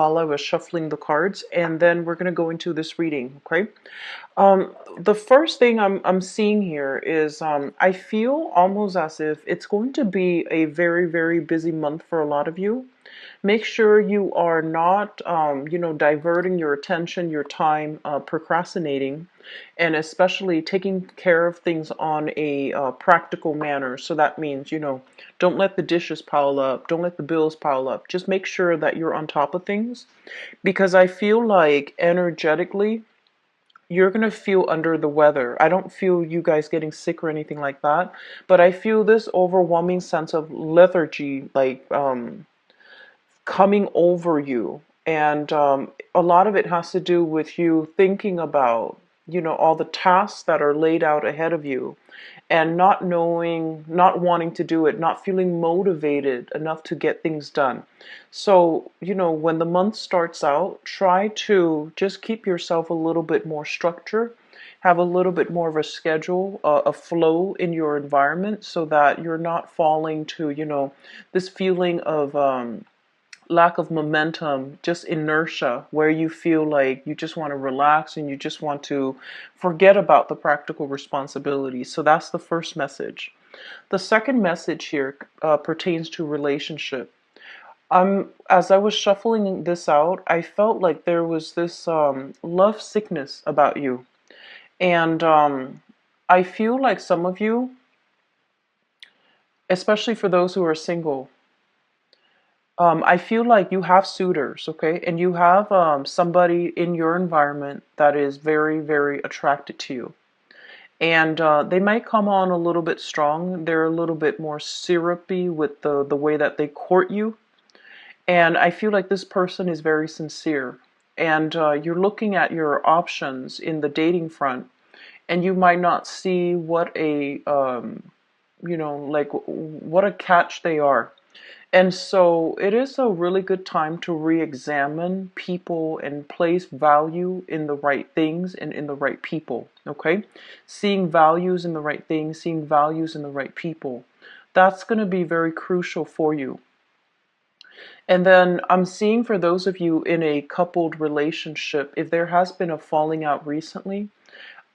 while I was shuffling the cards, and then we're going to go into this reading, okay? The first thing I'm seeing here is I feel almost as if it's going to be a very, very busy month for a lot of you. Make sure you are not, diverting your attention, your time, procrastinating, and especially taking care of things on a practical manner. So that means, don't let the dishes pile up, don't let the bills pile up. Just make sure that you're on top of things, because I feel like energetically, you're going to feel under the weather. I don't feel you guys getting sick or anything like that, but I feel this overwhelming sense of lethargy, like, coming over you. And a lot of it has to do with you thinking about, all the tasks that are laid out ahead of you and not knowing, not wanting to do it, not feeling motivated enough to get things done. So, when the month starts out, try to just keep yourself a little bit more structured, have a little bit more of a schedule, a flow in your environment so that you're not falling to, this feeling of lack of momentum, just inertia, where you feel like you just want to relax and you just want to forget about the practical responsibilities. So that's the first message. The second message here pertains to relationship. As I was shuffling this out, I felt like there was this love sickness about you. And I feel like some of you, especially for those who are single, I feel like you have suitors, okay? And you have somebody in your environment that is very, very attracted to you. And they might come on a little bit strong. They're a little bit more syrupy with the way that they court you. And I feel like this person is very sincere. And you're looking at your options in the dating front, and you might not see what a, like what a catch they are. And so it is a really good time to re-examine people and place value in the right things and in the right people, okay? Seeing values in the right things, seeing values in the right people. That's going to be very crucial for you. And then I'm seeing for those of you in a coupled relationship, if there has been a falling out recently,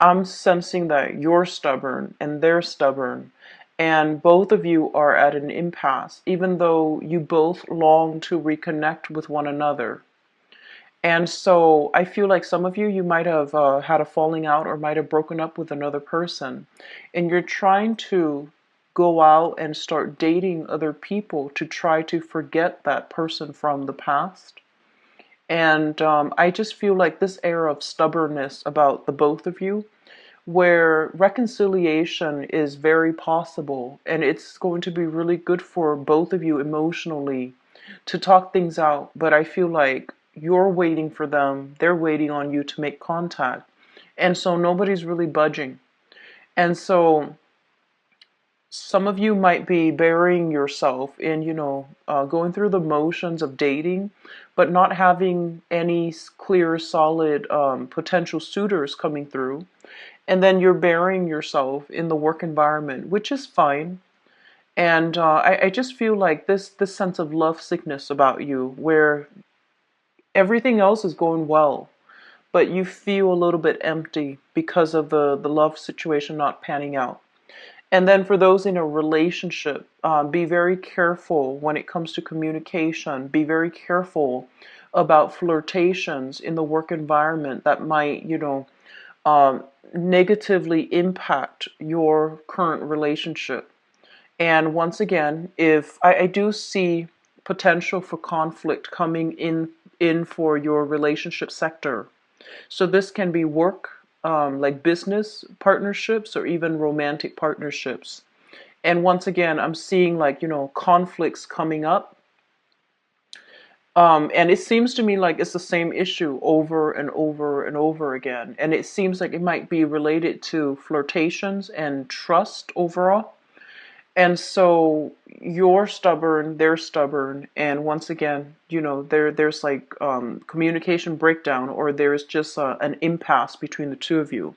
I'm sensing that you're stubborn and they're stubborn, and both of you are at an impasse, even though you both long to reconnect with one another. And so I feel like some of you, you might have had a falling out or might have broken up with another person, and you're trying to go out and start dating other people to try to forget that person from the past. And I just feel like this air of stubbornness about the both of you, where reconciliation is very possible, and it's going to be really good for both of you emotionally to talk things out. But I feel like you're waiting for them, they're waiting on you to make contact, and so nobody's really budging. And so some of you might be burying yourself in, going through the motions of dating, but not having any clear, solid potential suitors coming through. And then you're burying yourself in the work environment, which is fine. And I just feel like this sense of love sickness about you, where everything else is going well, but you feel a little bit empty because of the love situation not panning out. And then for those in a relationship, be very careful when it comes to communication. Be very careful about flirtations in the work environment that might, negatively impact your current relationship. And once again, if I do see potential for conflict coming in for your relationship sector. So this can be work, like business partnerships or even romantic partnerships. And once again, I'm seeing like, conflicts coming up. And it seems to me like it's the same issue over and over and over again. And it seems like it might be related to flirtations and trust overall. And so you're stubborn, they're stubborn, and once again, there's like communication breakdown, or there's just an impasse between the two of you.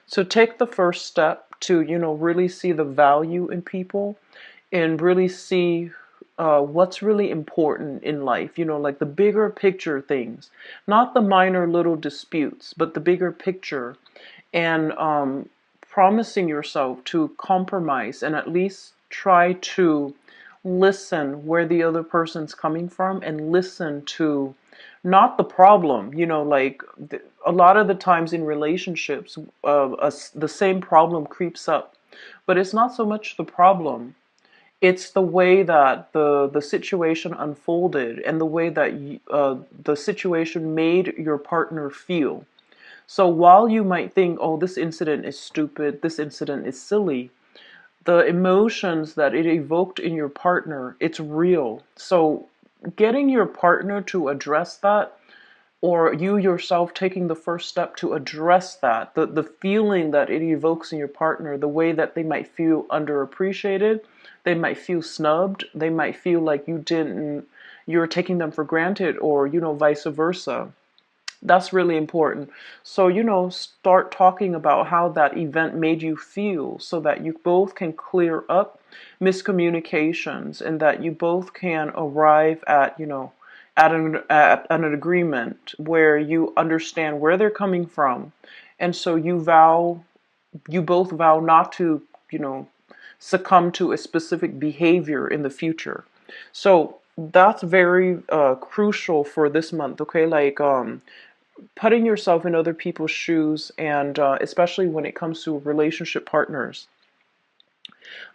So take the first step to, really see the value in people and really see what's really important in life, like the bigger picture things, not the minor little disputes, but the bigger picture, and promising yourself to compromise and at least try to listen where the other person's coming from and listen to not the problem, like a lot of the times in relationships, the same problem creeps up, but it's not so much the problem. It's the way that the situation unfolded and the way that the situation made your partner feel. So while you might think, oh, this incident is stupid, this incident is silly, the emotions that it evoked in your partner, it's real. So getting your partner to address that, or you yourself taking the first step to address that, the feeling that it evokes in your partner, the way that they might feel underappreciated, they might feel snubbed, they might feel like you're taking them for granted, or vice versa. That's really important. So, start talking about how that event made you feel so that you both can clear up miscommunications and that you both can arrive at, at an agreement where you understand where they're coming from. And so you both vow not to, succumb to a specific behavior in the future. So that's very crucial for this month, okay? Like, putting yourself in other people's shoes, and especially when it comes to relationship partners.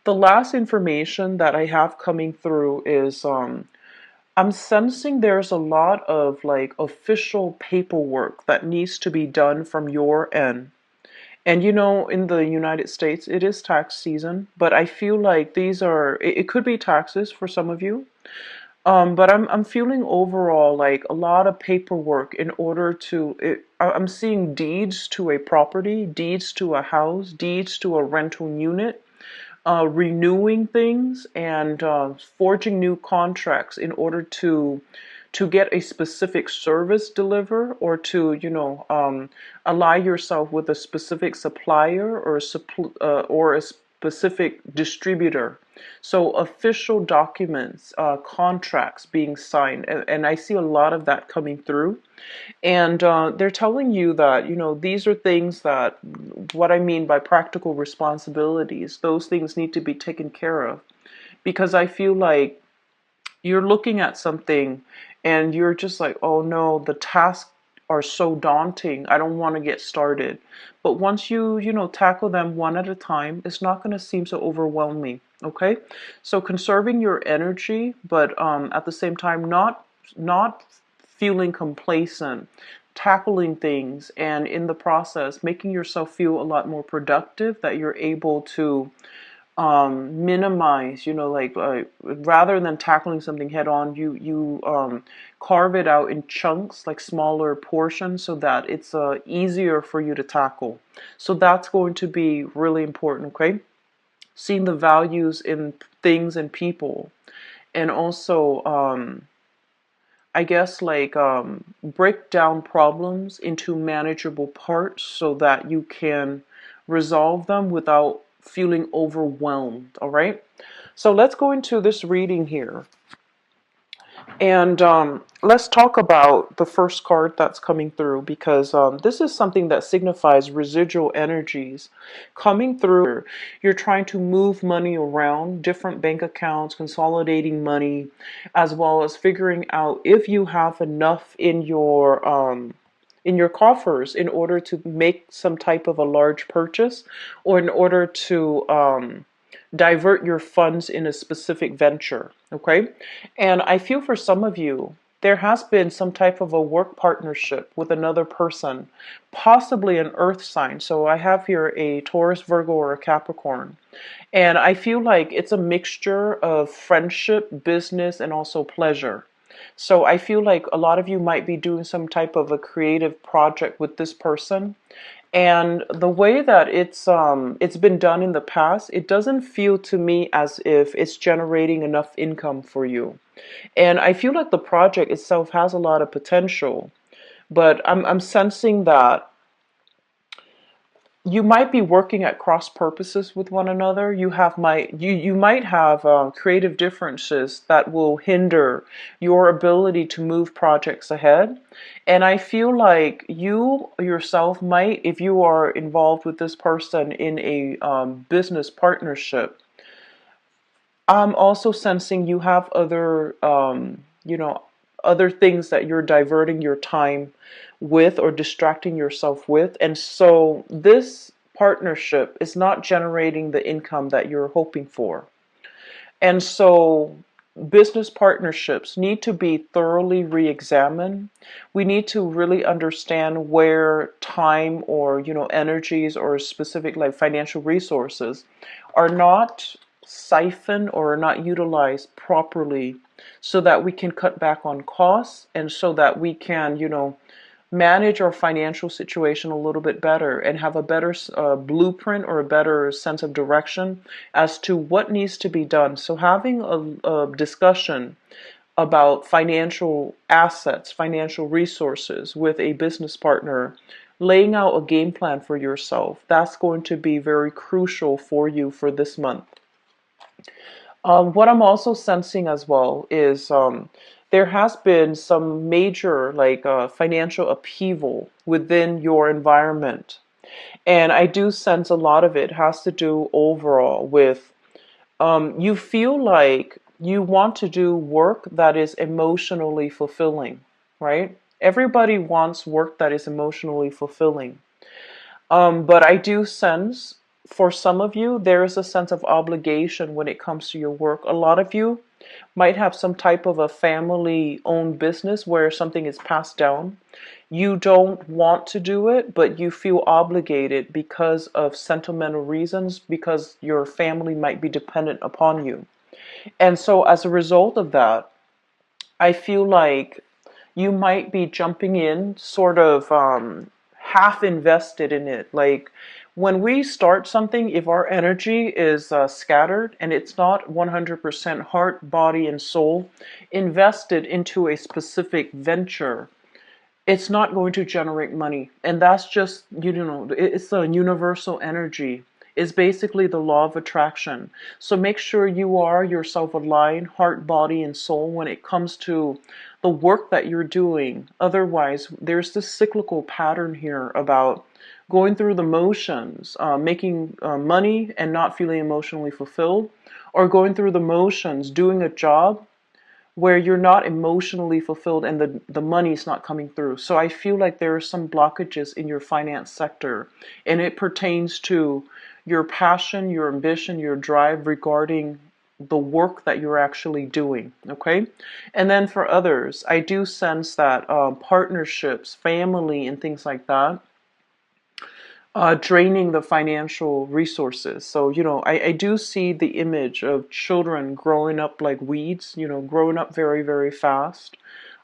The last information that I have coming through is I'm sensing there's a lot of like official paperwork that needs to be done from your end. And in the United States, it is tax season, but I feel like it could be taxes for some of you. But I'm feeling overall like a lot of paperwork in order to I'm seeing deeds to a property, deeds to a house, deeds to a rental unit, renewing things, and forging new contracts in order to get a specific service deliver, or to ally yourself with a specific supplier, or or a specific distributor. So official documents, contracts being signed, and I see a lot of that coming through. And they're telling you that, these are things that, what I mean by practical responsibilities, those things need to be taken care of. Because I feel like you're looking at something and you're just like, oh no, the tasks are so daunting. I don't want to get started. But once you tackle them one at a time, it's not going to seem so overwhelming. Okay? So conserving your energy, but at the same time, not feeling complacent, tackling things, and in the process, making yourself feel a lot more productive, that you're able to minimize, like rather than tackling something head on, you carve it out in chunks, like smaller portions, so that it's easier for you to tackle. So that's going to be really important, okay? Seeing the values in things and people, and also I guess like break down problems into manageable parts so that you can resolve them without feeling overwhelmed. All right. So let's go into this reading here. And let's talk about the first card that's coming through, because this is something that signifies residual energies coming through. You're trying to move money around different bank accounts, consolidating money, as well as figuring out if you have enough in your coffers in order to make some type of a large purchase, or in order to divert your funds in a specific venture. Okay. And I feel for some of you, there has been some type of a work partnership with another person, possibly an earth sign. So I have here a Taurus, Virgo, or a Capricorn. And I feel like it's a mixture of friendship, business, and also pleasure. So I feel like a lot of you might be doing some type of a creative project with this person. And the way that it's been done in the past, it doesn't feel to me as if it's generating enough income for you. And I feel like the project itself has a lot of potential, but I'm sensing that you might be working at cross purposes with one another. You might have creative differences that will hinder your ability to move projects ahead. And I feel like you yourself might, if you are involved with this person in a business partnership, I'm also sensing you have other, other things that you're diverting your time with or distracting yourself with. And so this partnership is not generating the income that you're hoping for. And so business partnerships need to be thoroughly re-examined. We need to really understand where time or, energies or specific like financial resources are not siphoned or are not utilized properly so that we can cut back on costs and so that we can, manage our financial situation a little bit better and have a better blueprint or a better sense of direction as to what needs to be done. So having a discussion about financial assets, financial resources with a business partner, laying out a game plan for yourself, that's going to be very crucial for you for this month. What I'm also sensing as well is there has been some major like financial upheaval within your environment. And I do sense a lot of it has to do overall with you feel like you want to do work that is emotionally fulfilling, right? Everybody wants work that is emotionally fulfilling. But I do sense for some of you, there is a sense of obligation when it comes to your work. A lot of you might have some type of a family owned business where something is passed down. You don't want to do it, but you feel obligated because of sentimental reasons, because your family might be dependent upon you. And so, as a result of that, I feel like you might be jumping in sort of half invested in it. Like when we start something, if our energy is scattered and it's not 100% heart, body, and soul invested into a specific venture, it's not going to generate money. And that's just, it's a universal energy. It's basically the law of attraction. So make sure you are yourself aligned, heart, body, and soul when it comes to the work that you're doing. Otherwise, there's this cyclical pattern here about going through the motions, making money and not feeling emotionally fulfilled, or going through the motions, doing a job where you're not emotionally fulfilled and the money's not coming through. So I feel like there are some blockages in your finance sector, and it pertains to your passion, your ambition, your drive regarding the work that you're actually doing. Okay. And then for others, I do sense that partnerships, family, and things like that draining the financial resources. So, I do see the image of children growing up like weeds, growing up very, very fast.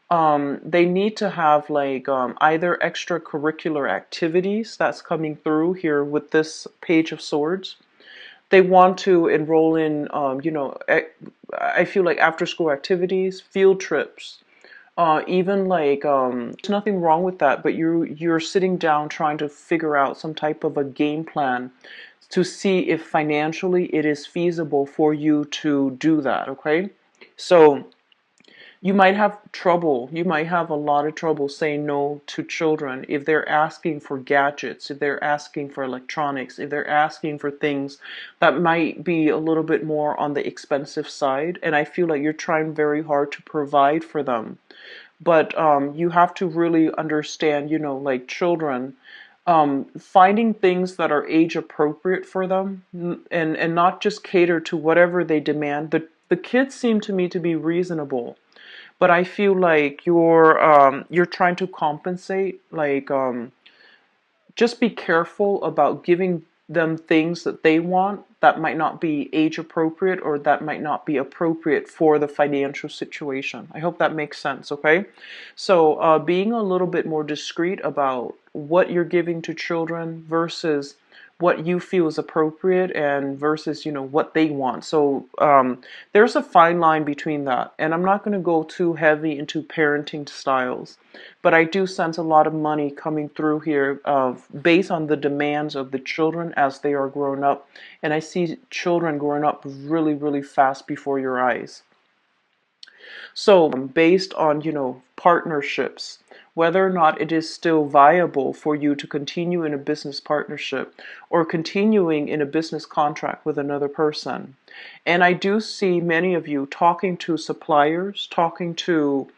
They need to have like either extracurricular activities that's coming through here with this Page of Swords. They want to enroll in, I feel like after school activities, field trips, even like there's nothing wrong with that, but you're sitting down trying to figure out some type of a game plan to see if financially it is feasible for you to do that. Okay, so you might have trouble. You might have a lot of trouble saying no to children if they're asking for gadgets, if they're asking for electronics, if they're asking for things that might be a little bit more on the expensive side. And I feel like you're trying very hard to provide for them. But you have to really understand, like children, finding things that are age appropriate for them and not just cater to whatever they demand. The kids seem to me to be reasonable, but I feel like you're trying to compensate. Like just be careful about giving them things that they want that might not be age appropriate or that might not be appropriate for the financial situation. I hope that makes sense. Okay, so being a little bit more discreet about what you're giving to children versus what you feel is appropriate and versus, what they want. So there's a fine line between that. And I'm not going to go too heavy into parenting styles, but I do sense a lot of money coming through here based on the demands of the children as they are growing up. And I see children growing up really, really fast before your eyes. So, based on, partnerships, whether or not it is still viable for you to continue in a business partnership or continuing in a business contract with another person. And I do see many of you talking to suppliers, talking to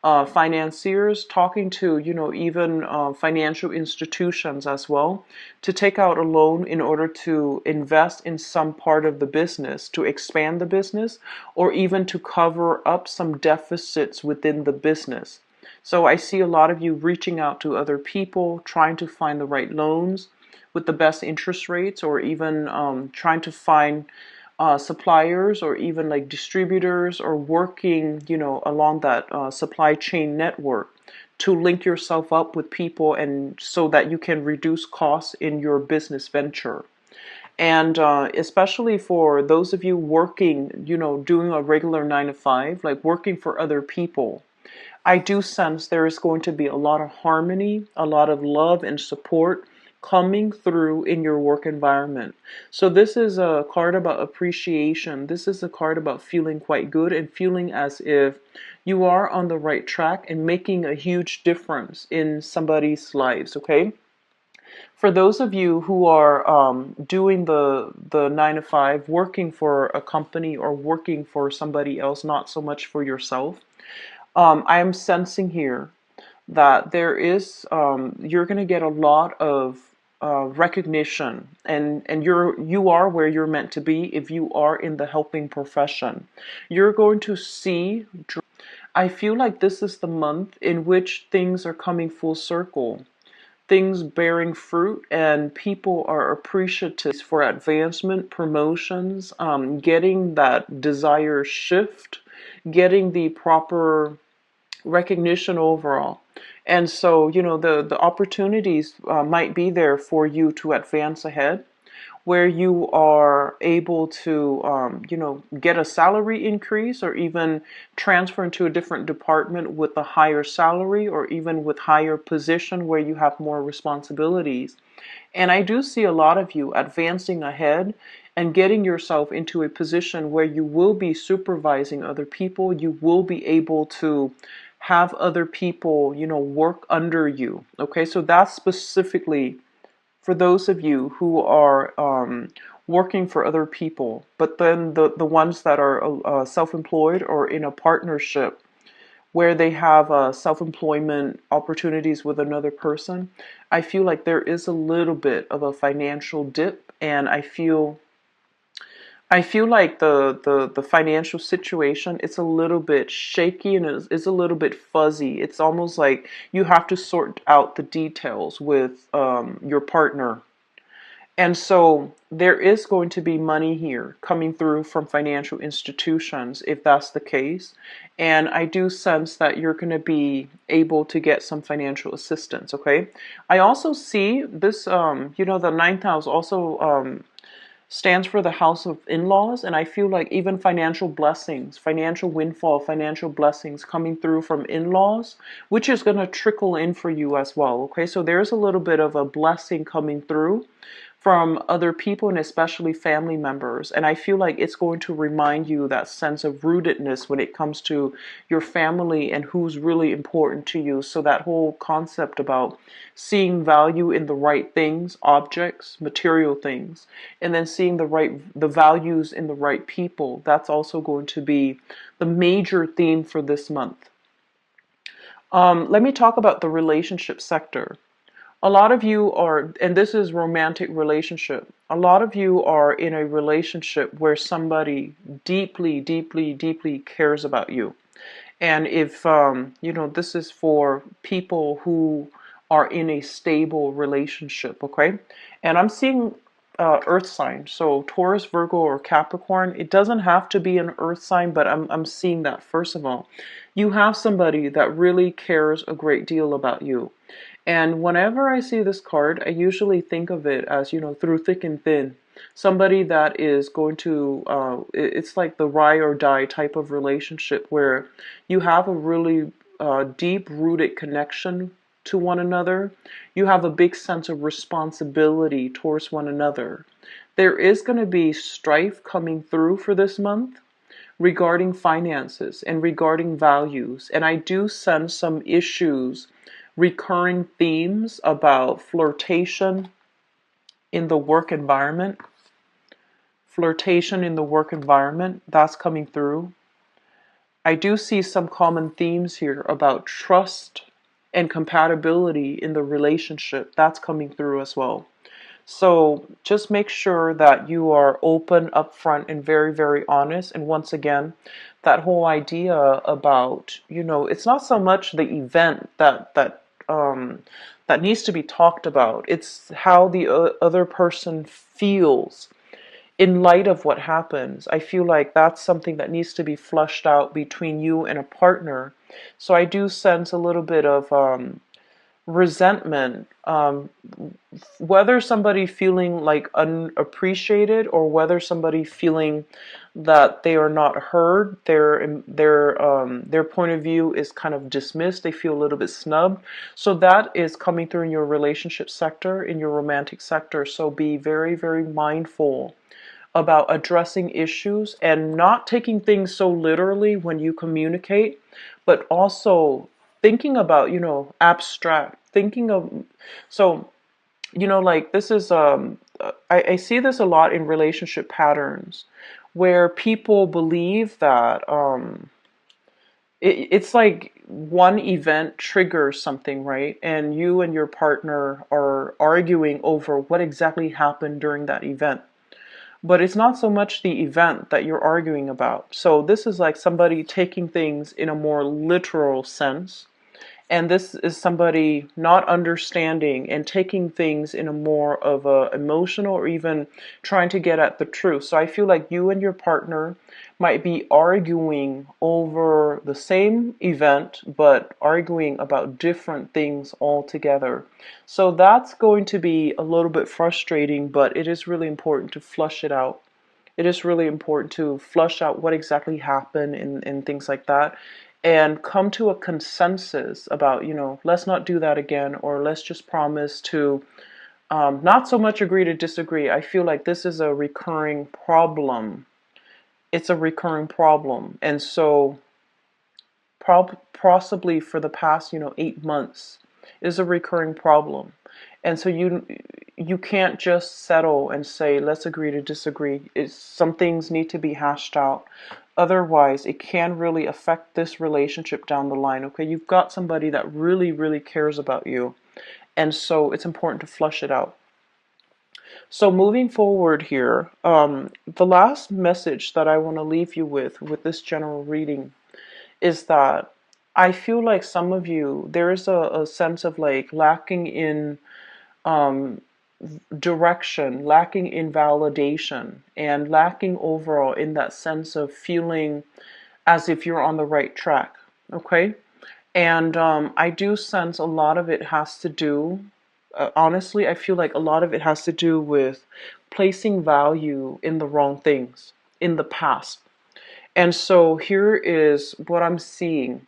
financiers, talking to, even financial institutions as well, to take out a loan in order to invest in some part of the business, to expand the business, or even to cover up some deficits within the business. So I see a lot of you reaching out to other people, trying to find the right loans with the best interest rates, or even trying to find suppliers or even like distributors, or working, along that supply chain network to link yourself up with people, and so that you can reduce costs in your business venture. And especially for those of you working, doing a regular 9 to 5, like working for other people, I do sense there is going to be a lot of harmony, a lot of love and support coming through in your work environment. So this is a card about appreciation. This is a card about feeling quite good and feeling as if you are on the right track and making a huge difference in somebody's lives, okay? For those of you who are doing the 9 to 5, working for a company or working for somebody else, not so much for yourself, I am sensing here that there is you're going to get a lot of recognition, and you are where you're meant to be if you are in the helping profession. You're going to see. I feel like this is the month in which things are coming full circle, things bearing fruit, and people are appreciative for advancement, promotions, getting that desired shift, getting the proper recognition overall. And so, the opportunities might be there for you to advance ahead, where you are able to, get a salary increase, or even transfer into a different department with a higher salary, or even with higher position where you have more responsibilities. And I do see a lot of you advancing ahead and getting yourself into a position where you will be supervising other people. You will be able to have other people, work under you. Okay, so that's specifically for those of you who are working for other people. But then the ones that are self-employed or in a partnership where they have self-employment opportunities with another person, I feel like there is a little bit of a financial dip, and I feel like the financial situation, it's a little bit shaky, and it's a little bit fuzzy. It's almost like you have to sort out the details with your partner. And so there is going to be money here coming through from financial institutions if that's the case. And I do sense that you're going to be able to get some financial assistance, okay? I also see this, the ninth house also stands for the house of in-laws, and I feel like even financial blessings, financial windfall, financial blessings coming through from in-laws, which is going to trickle in for you as well. Okay, so there's a little bit of a blessing coming through from other people, and especially family members. And I feel like it's going to remind you that sense of rootedness when it comes to your family and who's really important to you. So that whole concept about seeing value in the right things, objects, material things, and then seeing the values in the right people, that's also going to be the major theme for this month. Let me talk about the relationship sector. A lot of you are, and this is romantic relationship, a lot of you are in a relationship where somebody deeply, deeply, deeply cares about you. And if, this is for people who are in a stable relationship, okay? And I'm seeing earth sign. So Taurus, Virgo, or Capricorn. It doesn't have to be an earth sign, but I'm seeing that first of all. You have somebody that really cares a great deal about you. And whenever I see this card, I usually think of it as, through thick and thin. Somebody that is going to, it's like the ride or die type of relationship where you have a really deep rooted connection to one another. You have a big sense of responsibility towards one another. There is going to be strife coming through for this month regarding finances and regarding values. And I do sense some issues, recurring themes about flirtation in the work environment. Flirtation in the work environment, that's coming through. I do see some common themes here about trust and compatibility in the relationship. That's coming through as well. So just make sure that you are open, upfront, and very, very honest. And once again, that whole idea about, it's not so much the event that needs to be talked about. It's how the other person feels in light of what happens. I feel like that's something that needs to be flushed out between you and a partner. So I do sense a little bit of resentment, whether somebody feeling like unappreciated or whether somebody feeling that they are not heard, their point of view is kind of dismissed, they feel a little bit snubbed. So that is coming through in your relationship sector, in your romantic sector. So be very, very mindful about addressing issues and not taking things so literally when you communicate, but also thinking about, abstract, thinking of, so, like this is, I see this a lot in relationship patterns where people believe that it's like one event triggers something, right? And you and your partner are arguing over what exactly happened during that event. But it's not so much the event that you're arguing about. So this is like somebody taking things in a more literal sense. And this is somebody not understanding and taking things in a more of a emotional or even trying to get at the truth. So I feel like you and your partner might be arguing over the same event, but arguing about different things altogether. So that's going to be a little bit frustrating, but it is really important to flush it out. It is really important to flush out what exactly happened and things like that, and come to a consensus about, let's not do that again, or let's just promise to not so much agree to disagree. I feel like this is a recurring problem. It's a recurring problem. And so possibly for the past, 8 months is a recurring problem. And so you can't just settle and say, let's agree to disagree. Some things need to be hashed out. Otherwise, it can really affect this relationship down the line. Okay, you've got somebody that really, really cares about you. And so it's important to flush it out. So moving forward here, the last message that I want to leave you with this general reading is that I feel like some of you, there is a sense of like lacking in direction, lacking in validation, and lacking overall in that sense of feeling as if you're on the right track. Okay? And I do sense a lot of it has to do, honestly, I feel like a lot of it has to do with placing value in the wrong things in the past. And so here is what I'm seeing.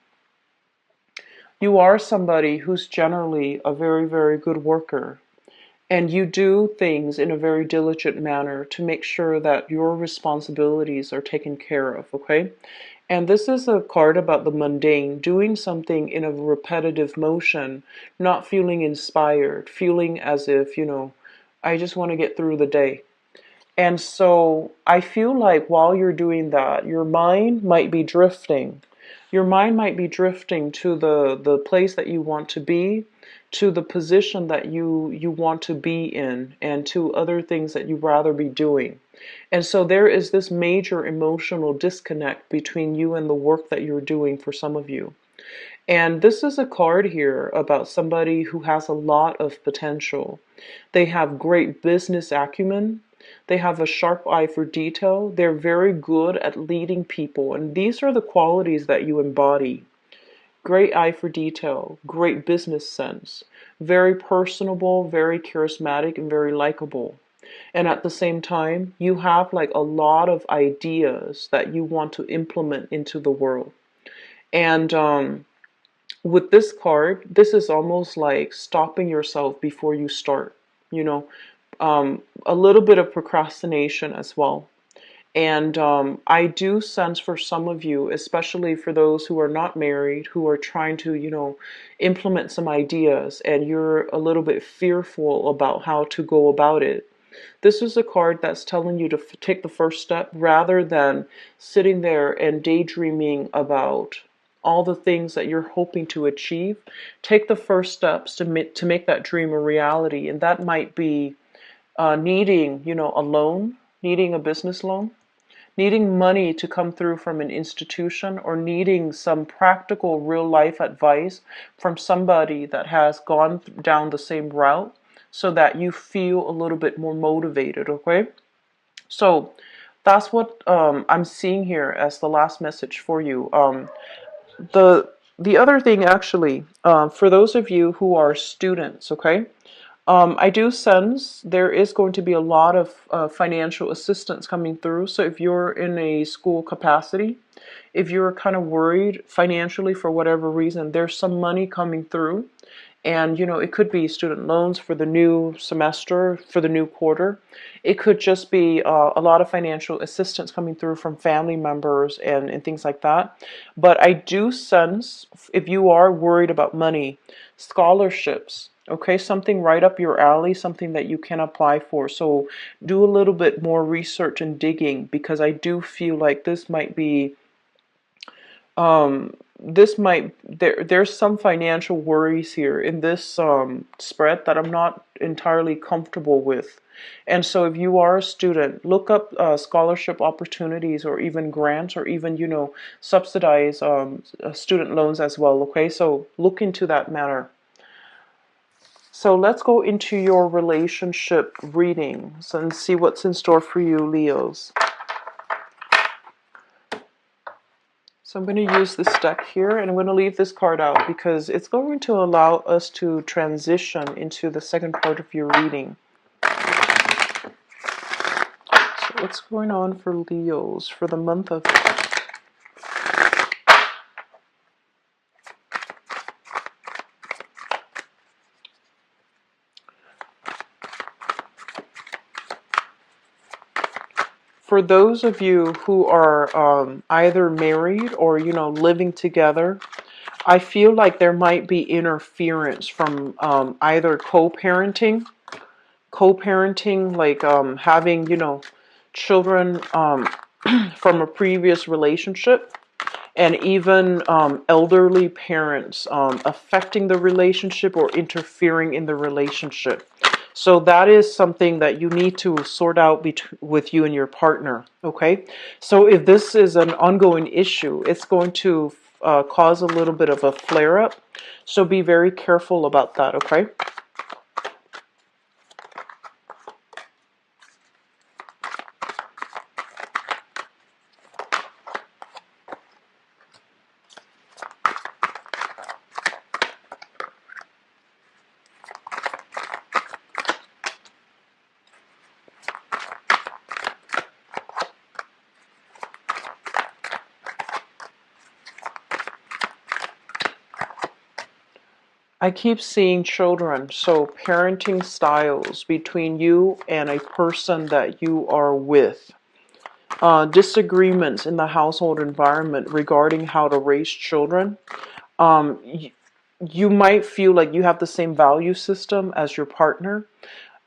You are somebody who's generally a very, very good worker. And you do things in a very diligent manner to make sure that your responsibilities are taken care of, okay? And this is a card about the mundane, doing something in a repetitive motion, not feeling inspired, feeling as if, I just want to get through the day. And so I feel like while you're doing that, your mind might be drifting. Your mind might be drifting to the place that you want to be, to the position that you want to be in, and to other things that you'd rather be doing. And so there is this major emotional disconnect between you and the work that you're doing for some of you. And this is a card here about somebody who has a lot of potential. They have great business acumen. They have a sharp eye for detail. They're very good at leading people. And these are the qualities that you embody. Great eye for detail, great business sense, very personable, very charismatic, and very likable. And at the same time, you have like a lot of ideas that you want to implement into the world. And with this card, this is almost like stopping yourself before you start, you know, a little bit of procrastination as well. And I do sense for some of you, especially for those who are not married, who are trying to, implement some ideas and you're a little bit fearful about how to go about it. This is a card that's telling you to take the first step rather than sitting there and daydreaming about all the things that you're hoping to achieve. Take the first steps to make that dream a reality. And that might be needing, a loan, needing a business loan, needing money to come through from an institution, or needing some practical real life advice from somebody that has gone down the same route so that you feel a little bit more motivated, okay? So that's what I'm seeing here as the last message for you. The the other thing actually, for those of you who are students, okay, I do sense there is going to be a lot of financial assistance coming through. So if you're in a school capacity, if you're kind of worried financially for whatever reason, there's some money coming through. And, it could be student loans for the new semester, for the new quarter. It could just be a lot of financial assistance coming through from family members and things like that. But I do sense, if you are worried about money, scholarships, okay, something right up your alley, something that you can apply for. So do a little bit more research and digging, because I do feel like this might be there's some financial worries here in this spread that I'm not entirely comfortable with. And so if you are a student, look up scholarship opportunities, or even grants, or even subsidize student loans as well. Okay, so look into that matter. So let's go into your relationship readings and see what's in store for you, Leos. So I'm going to use this deck here, and I'm going to leave this card out because it's going to allow us to transition into the second part of your reading. So what's going on for Leos for the month of... For those of you who are either married or, living together, I feel like there might be interference from either co-parenting, like having, children from a previous relationship, and even elderly parents affecting the relationship or interfering in the relationship. So that is something that you need to sort out with you and your partner, okay? So if this is an ongoing issue, it's going to cause a little bit of a flare-up. So be very careful about that, okay? I keep seeing children, so parenting styles between you and a person that you are with. Disagreements in the household environment regarding how to raise children. You might feel like you have the same value system as your partner.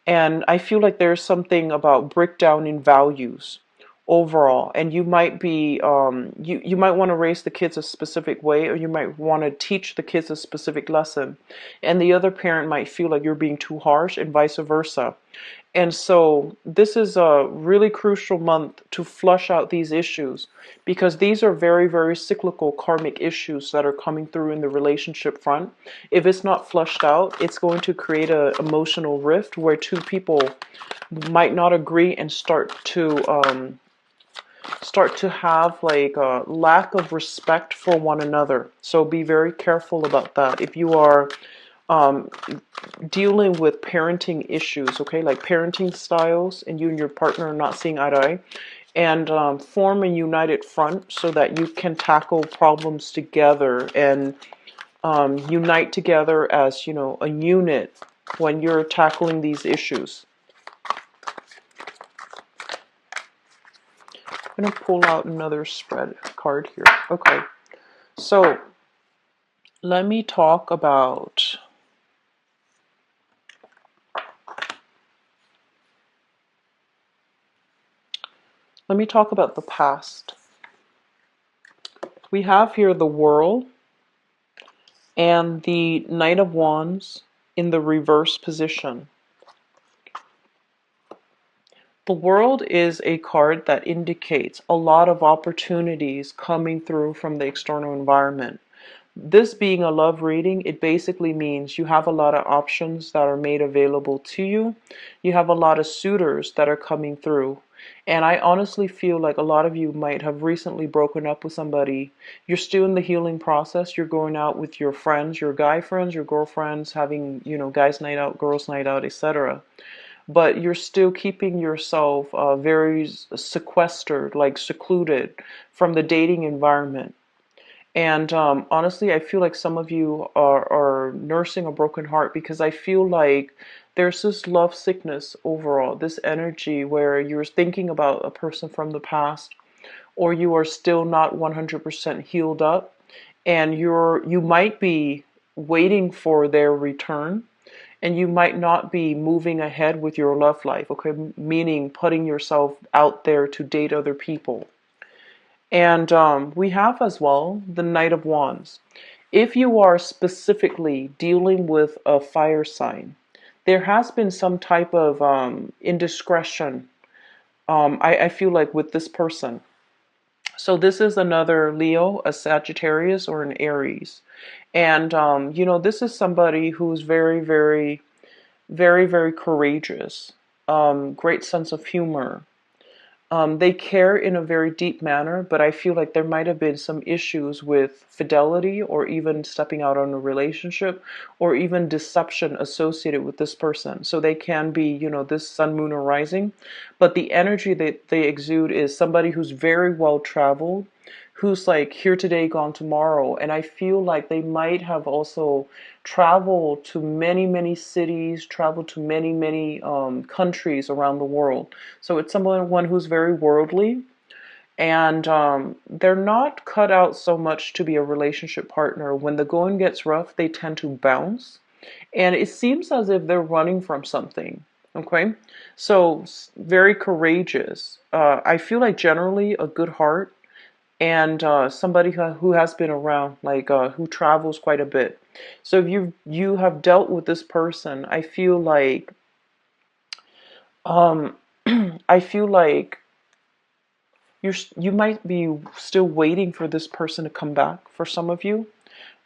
And I feel like there's something about breakdown in values overall, and you might be you might want to raise the kids a specific way, or you might want to teach the kids a specific lesson, and the other parent might feel like you're being too harsh, and vice versa. And so this is a really crucial month to flush out these issues, because these are very, very cyclical karmic issues that are coming through in the relationship front. If it's not flushed out, it's going to create an emotional rift where two people might not agree and start to have like a lack of respect for one another. So be very careful about that. If you are um, dealing with parenting issues, okay, like parenting styles, and you and your partner are not seeing eye to eye, and form a united front so that you can tackle problems together and unite together as, you know, a unit when you're tackling these issues. I'm going to pull out another spread card here. Okay, so let me talk about the past. We have here the World and the Knight of Wands in the reverse position. The World is a card that indicates a lot of opportunities coming through from the external environment. This being a love reading, it basically means you have a lot of options that are made available to you. You have a lot of suitors that are coming through. And I honestly feel like a lot of you might have recently broken up with somebody. You're still in the healing process. You're going out with your friends, your guy friends, your girlfriends, having, you know, guys night out, girls night out, etc. But you're still keeping yourself very sequestered, like secluded from the dating environment. And honestly, I feel like some of you are nursing a broken heart, because I feel like there's this love sickness overall, this energy where you're thinking about a person from the past, or you are still not 100% healed up, and you might be waiting for their return, and you might not be moving ahead with your love life, okay? Meaning putting yourself out there to date other people. And we have as well the Knight of Wands. If you are specifically dealing with a fire sign, there has been some type of indiscretion, I feel like, with this person. So this is another Leo, a Sagittarius, or an Aries. And, you know, this is somebody who's very, very, very, very courageous, great sense of humor. They care in a very deep manner, but I feel like there might have been some issues with fidelity, or even stepping out on a relationship, or even deception associated with this person. So they can be, you know, this sun, moon, or rising, but the energy that they exude is somebody who's very well traveled, who's like here today, gone tomorrow. And I feel like they might have also traveled to many, many cities, traveled to many, many countries around the world. So it's someone who's very worldly, and they're not cut out so much to be a relationship partner. When the going gets rough, they tend to bounce, and it seems as if they're running from something. Okay, so very courageous. I feel like generally a good heart, and somebody who has been around, like who travels quite a bit. So if you have dealt with this person, I feel like um, I feel like you might be still waiting for this person to come back for some of you.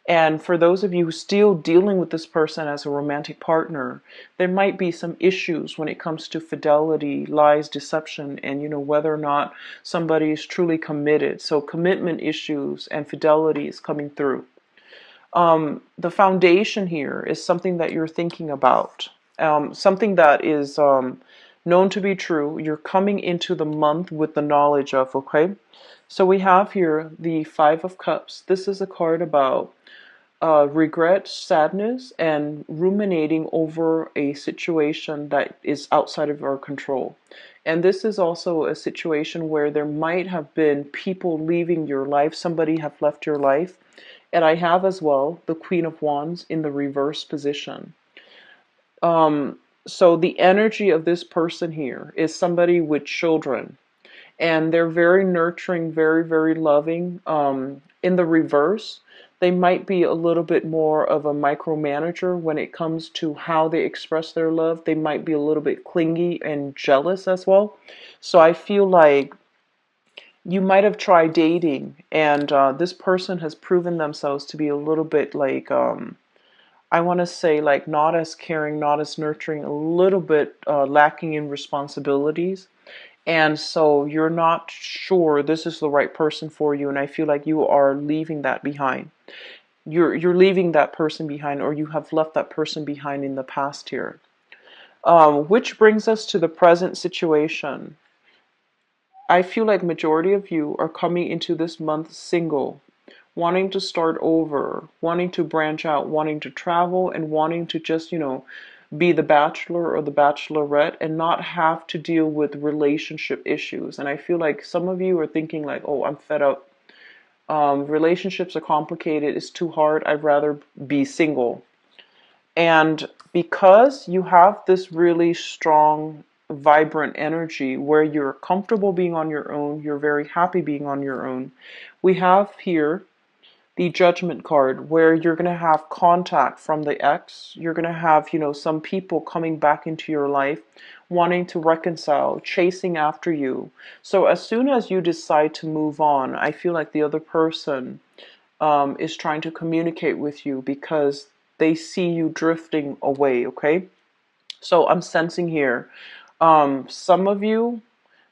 And for those of you who still dealing with this person as a romantic partner, there might be some issues when it comes to fidelity, lies, deception, and, you know, whether or not somebody is truly committed. So commitment issues and fidelity is coming through. The foundation here is something that you're thinking about, something that is known to be true. You're coming into the month with the knowledge of, okay? So we have here the Five of Cups. This is a card about regret, sadness, and ruminating over a situation that is outside of our control. And this is also a situation where there might have been people leaving your life, somebody have left your life. And I have as well the Queen of Wands in the reverse position. So the energy of this person here is somebody with children, and they're very nurturing, very, very loving. In the reverse, They might be a little bit more of a micromanager when it comes to how they express their love. They might be a little bit clingy and jealous as well. So I feel like you might have tried dating, and this person has proven themselves to be a little bit like, I want to say, like not as caring, not as nurturing, a little bit lacking in responsibilities. And so you're not sure this is the right person for you, and I feel like you are leaving that behind. You're leaving that person behind, or you have left that person behind in the past here. Which brings us to the present situation. I feel like majority of you are coming into this month single, wanting to start over, wanting to branch out, wanting to travel, and wanting to just, be the bachelor or the bachelorette and not have to deal with relationship issues. And I feel like some of you are thinking like, oh, I'm fed up. Relationships are complicated. It's too hard. I'd rather be single. And because you have this really strong, vibrant energy where you're comfortable being on your own, you're very happy being on your own, we have here the judgment card where you're going to have contact from the ex. You're going to have, some people coming back into your life wanting to reconcile, chasing after you. So as soon as you decide to move on, I feel like the other person is trying to communicate with you because they see you drifting away, okay? So I'm sensing here, some of you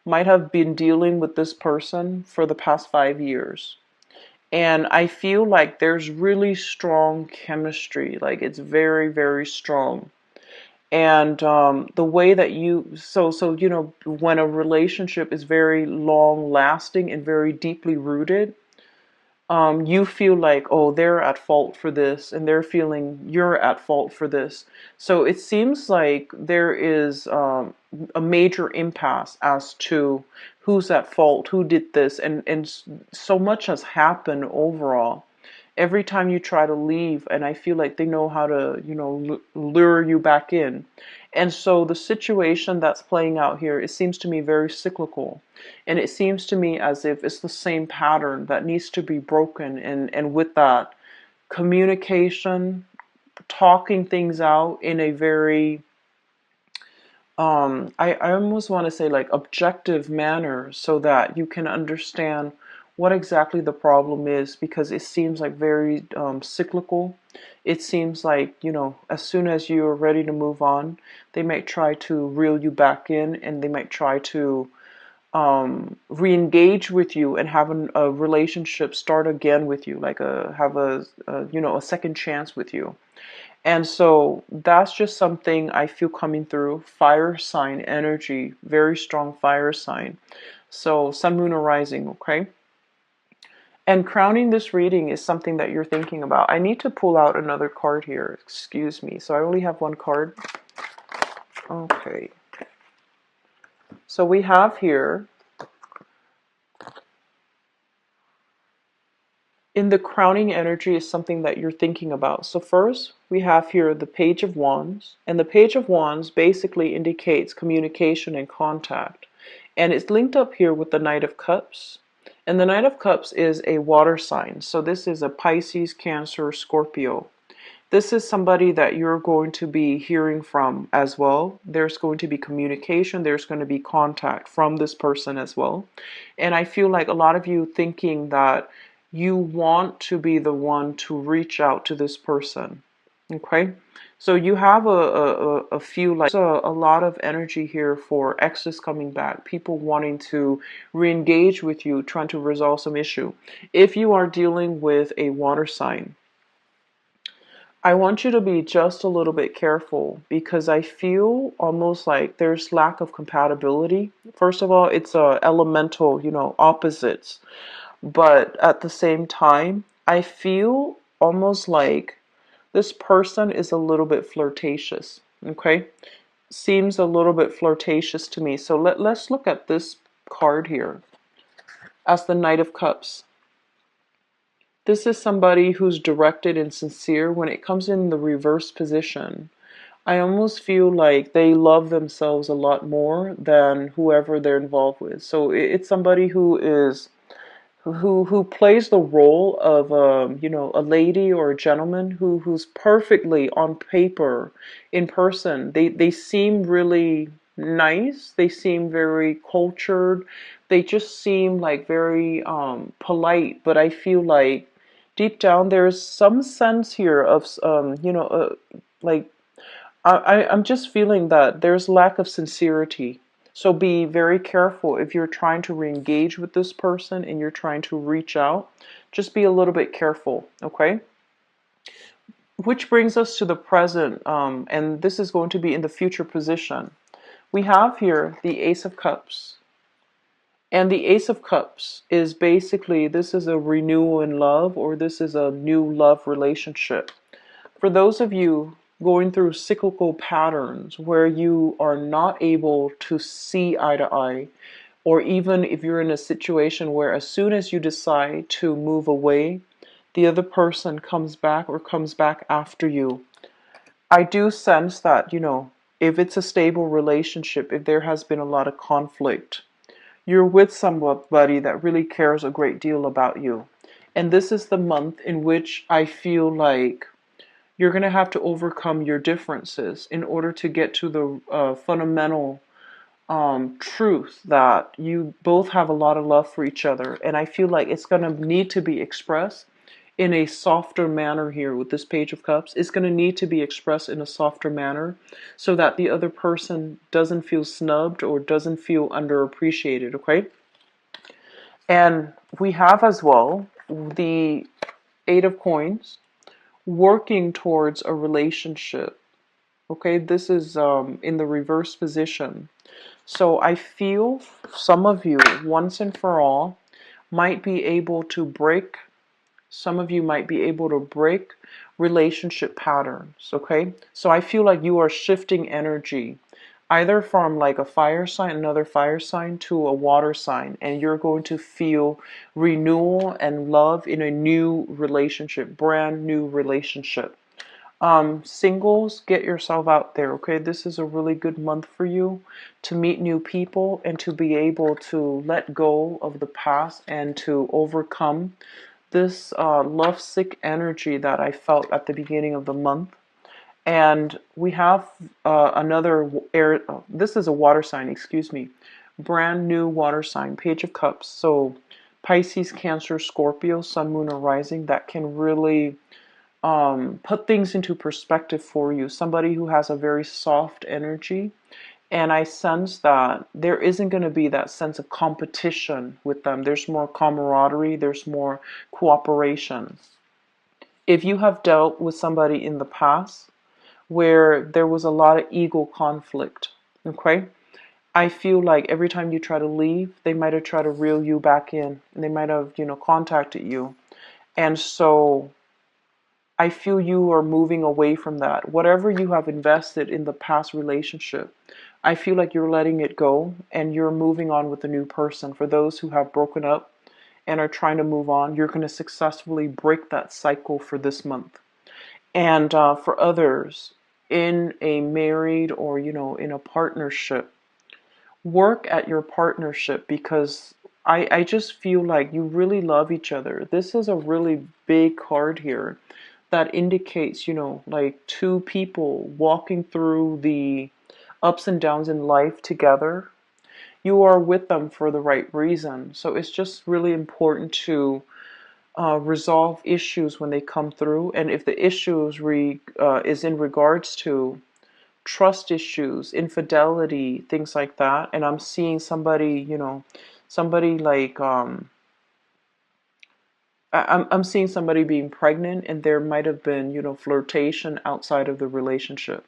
might have been dealing with this person for the past 5 years. And I feel like there's really strong chemistry, like it's very, very strong. And the way that when a relationship is very long lasting and very deeply rooted, you feel like, oh, they're at fault for this, and they're feeling you're at fault for this. So it seems like there is a major impasse as to who's at fault, who did this, and so much has happened overall. Every time you try to leave, and I feel like they know how to, lure you back in. And so the situation that's playing out here, it seems to me very cyclical. And it seems to me as if it's the same pattern that needs to be broken. And with that, communication, talking things out in a very, I almost want to say like objective manner so that you can understand what exactly the problem is, because it seems like very cyclical. It seems like, as soon as you're ready to move on, they might try to reel you back in, and they might try to re-engage with you and have a relationship start again with you, like have a second chance with you. And so that's just something I feel coming through. Fire sign energy, very strong fire sign. So sun, moon, or rising, okay? And crowning this reading is something that you're thinking about. I need to pull out another card here. Excuse me. So I only have one card. Okay. So we have here, in the crowning energy is something that you're thinking about. So first, we have here the Page of Wands. And the Page of Wands basically indicates communication and contact. And it's linked up here with the Knight of Cups. And the Knight of Cups is a water sign. So this is a Pisces, Cancer, Scorpio. This is somebody that you're going to be hearing from as well. There's going to be communication. There's going to be contact from this person as well. And I feel like a lot of you thinking that you want to be the one to reach out to this person. Okay? So you have a few, like, a lot of energy here for exes coming back, people wanting to re-engage with you, trying to resolve some issue. If you are dealing with a water sign, I want you to be just a little bit careful, because I feel almost like there's lack of compatibility. First of all, it's elemental, opposites. But at the same time, I feel almost like this person is a little bit flirtatious, okay? Seems a little bit flirtatious to me. So let's look at this card here as the Knight of Cups. This is somebody who's directed and sincere. When it comes in the reverse position, I almost feel like they love themselves a lot more than whoever they're involved with. So it's somebody who is who plays the role of a lady or a gentleman who's perfectly on paper. In person they seem really nice, they seem very cultured, they just seem like very polite, but I feel like deep down there's some sense here of like I'm just feeling that there's lack of sincerity. So be very careful if you're trying to re-engage with this person and you're trying to reach out. Just be a little bit careful, okay? Which brings us to the present, and this is going to be in the future position. We have here the Ace of Cups. And the Ace of Cups is basically, this is a renewal in love, or this is a new love relationship. For those of you going through cyclical patterns where you are not able to see eye to eye, or even if you're in a situation where as soon as you decide to move away, the other person comes back or comes back after you. I do sense that, if it's a stable relationship, if there has been a lot of conflict, you're with somebody that really cares a great deal about you. And this is the month in which I feel like you're going to have to overcome your differences in order to get to the fundamental truth that you both have a lot of love for each other. And I feel like it's going to need to be expressed in a softer manner here with this Page of Cups. It's going to need to be expressed in a softer manner so that the other person doesn't feel snubbed or doesn't feel underappreciated, okay? And we have as well the Eight of Coins, working towards a relationship. Okay, this is in the reverse position. So I feel some of you, once and for all, might be able to break, some of you might be able to break relationship patterns. Okay, so I feel like you are shifting energy either from like a fire sign, another fire sign, to a water sign, and you're going to feel renewal and love in a new relationship, brand new relationship. Singles, get yourself out there, okay? This is a really good month for you to meet new people and to be able to let go of the past and to overcome this lovesick energy that I felt at the beginning of the month. And we have another air, this is a water sign, excuse me, brand new water sign, Page of Cups. So Pisces, Cancer, Scorpio, Sun, Moon, or Rising, that can really put things into perspective for you. Somebody who has a very soft energy. And I sense that there isn't going to be that sense of competition with them. There's more camaraderie, there's more cooperation. If you have dealt with somebody in the past where there was a lot of ego conflict, okay? I feel like every time you try to leave, they might have tried to reel you back in. And they might have, contacted you. And so I feel you are moving away from that. Whatever you have invested in the past relationship, I feel like you're letting it go and you're moving on with a new person. For those who have broken up and are trying to move on, you're going to successfully break that cycle for this month. And for others, in a married or, in a partnership, work at your partnership because I just feel like you really love each other. This is a really big card here that indicates, like two people walking through the ups and downs in life together. You are with them for the right reason. So it's just really important to resolve issues when they come through. And if the issues is in regards to trust issues, infidelity, things like that, and I'm seeing somebody, somebody like I'm seeing somebody being pregnant, and there might have been, flirtation outside of the relationship.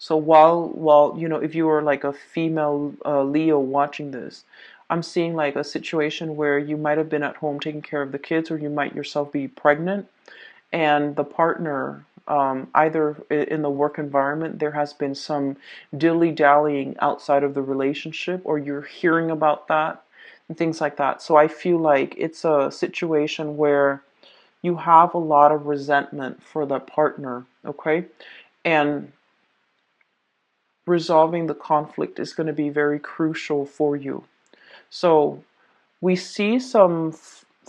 So while if you are like a female Leo watching this, I'm seeing like a situation where you might have been at home taking care of the kids, or you might yourself be pregnant, and the partner, either in the work environment, there has been some dilly-dallying outside of the relationship, or you're hearing about that and things like that. So I feel like it's a situation where you have a lot of resentment for the partner, okay? And resolving the conflict is going to be very crucial for you. So we see some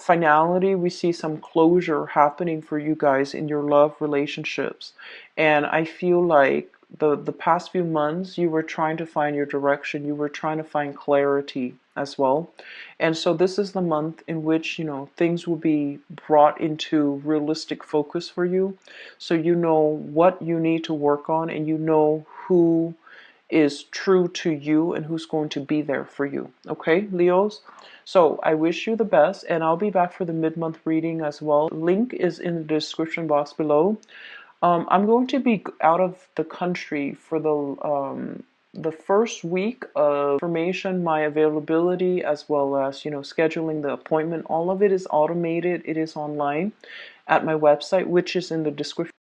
finality, we see some closure happening for you guys in your love relationships. And I feel like the past few months you were trying to find your direction, you were trying to find clarity as well. And so this is the month in which, you know, things will be brought into realistic focus for you. So you know what you need to work on, and you know who is true to you and who's going to be there for you. Okay, Leos? So I wish you the best, and I'll be back for the mid-month reading as well. Link is in the description box below. I'm going to be out of the country for the first week of information, my availability, as well as, you know, scheduling the appointment. All of it is automated. It is online at my website, which is in the description.